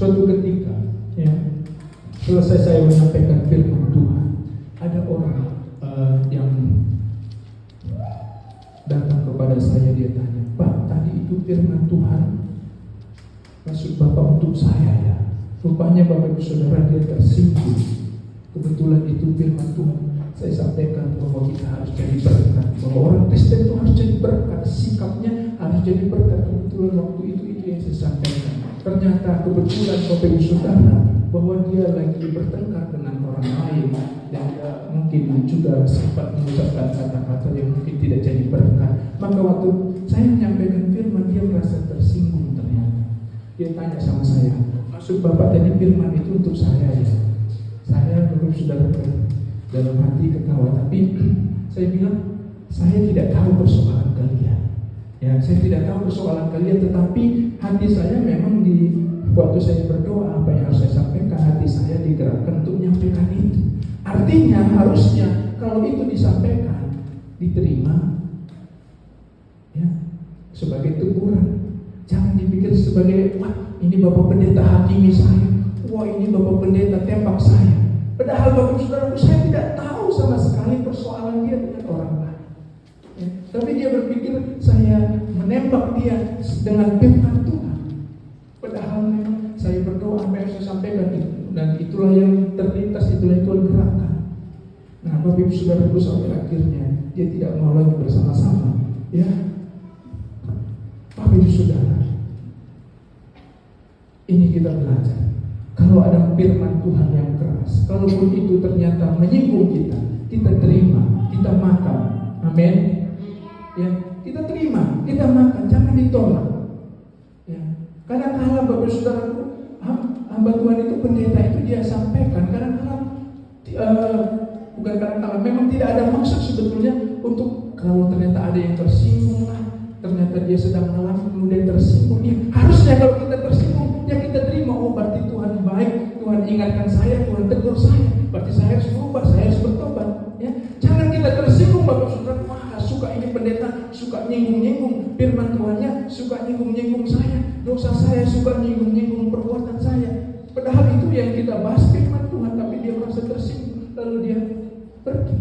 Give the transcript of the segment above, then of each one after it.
Suatu ketika, ya, selesai saya menyampaikan firman Tuhan, ada orang yang datang kepada saya. Dia tanya, "Pak, tadi itu firman Tuhan maksud Bapak untuk saya ya?" Rupanya Bapak Ibu Saudara, dia tersinggung. Kebetulan itu firman Tuhan saya sampaikan bahwa kita harus jadi berkat, bahwa orang Kristen itu harus jadi berkat, sikapnya harus jadi berkat. Kebetulan waktu itu yang saya sampaikan. Ternyata kebetulan Bapak Ibu Saudara, bahwa dia lagi bertengkar dengan orang lain, dan dia mungkin juga sempat mengucapkan kata-kata yang mungkin tidak jadi berkat. Maka waktu saya menyampaikan firman, dia merasa tersinggung. Ternyata dia tanya sama saya, "Maksud Bapak tadi firman itu untuk saya ya?" Saya Bapak Saudara dalam hati ketawa, tapi saya bilang, saya tidak tahu persoalan kalian. Ya, saya tidak tahu persoalan kalian, tetapi hati saya memang waktu saya berdoa, apa yang harus saya sampaikan, hati saya digerakkan untuk menyampaikan itu. Artinya harusnya kalau itu disampaikan, diterima ya, sebagai teguran. Jangan dipikir sebagai, "Wah, ini Bapak Pendeta hakimi saya, wah ini Bapak Pendeta tembak saya." Padahal Bapak Saudara, saya tidak tahu sama sekali persoalan dia dengan orang lain. Ya, tapi dia berpikir saya menembak dia dengan firman Tuhan. Padahal memang saya berdoa, apa yang saya sampaikan itu, dan itulah yang terlintas, itulah yang Tuhan gerakkan. Nah, Bapak Ibu Saudara, sampai akhirnya dia tidak mau lagi bersama-sama. Ya, Bapak Ibu Saudara, ini kita belajar. Kalau ada firman Tuhan yang keras, kalaupun itu ternyata menyinggung kita, kita terima, kita makan. Amin. Ya, kita terima, kita makan, jangan ditolak. Ya, kadang-kadang Bapak Saudaraku, hamba Tuhan itu, pendeta itu dia sampaikan, kadang-kadang bukan kadang-kadang, memang tidak ada maksud sebetulnya untuk kalau ternyata ada yang tersinggung lah, ternyata dia sedang mengalami kemudian tersinggung. Ya, harusnya kalau kita tersinggung, ya kita terima. Oh, berarti Tuhan baik, Tuhan ingatkan saya, Tuhan tegur saya, berarti saya harus berubah, saya harus bertobat. Ya, jangan kita tersinggung Bapak Saudara. Wah, suka ini pendeta, suka nyinggung-nyinggung firman Tuhannya, suka nyinggung-nyinggung saya, dosa saya, suka nyinggung-nyinggung perbuatan saya. Padahal itu yang kita bahas firman Tuhan, tapi dia merasa tersinggung, lalu dia pergi.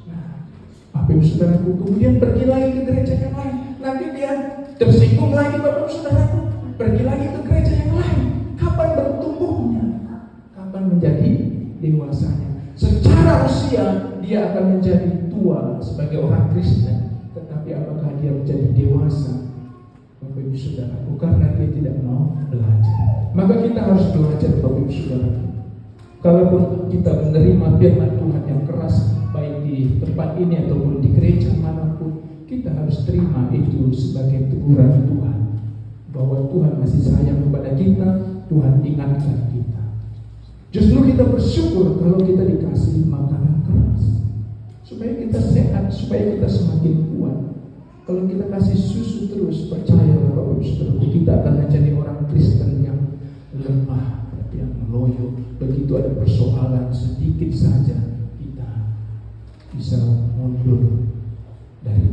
Nah, Bapak Ibu Saudaraku, kemudian pergi lagi ke gereja yang lain. Nanti dia tersinggung lagi Bapak Saudaraku, pergi lagi ke gereja yang lain. Kapan bertumbuhnya? Kapan menjadi dewasanya? Secara usia dia akan menjadi tua sebagai orang Kristen, tetapi apakah dia menjadi dewasa? Bapak Ibu Saudaraku, karena dia tidak mau belajar. Maka kita harus belajar Bapak Ibu Saudaraku. Kalaupun kita menerima firman Tuhan yang keras, baik di tempat ini ataupun di gereja manapun, kita harus terima itu sebagai teguran Tuhan, bahwa Tuhan masih sayang kepada kita, Tuhan ingatkan kita. Justru kita bersyukur kalau kita dikasih makanan keras, supaya kita sehat, supaya kita semakin kuat. Kalau kita kasih susu terus, percaya Bapak Ibu Saudara, kita akan menjadi orang Kristen yang lemah, yang loyo. Begitu ada persoalan sedikit saja, kita bisa mundur dari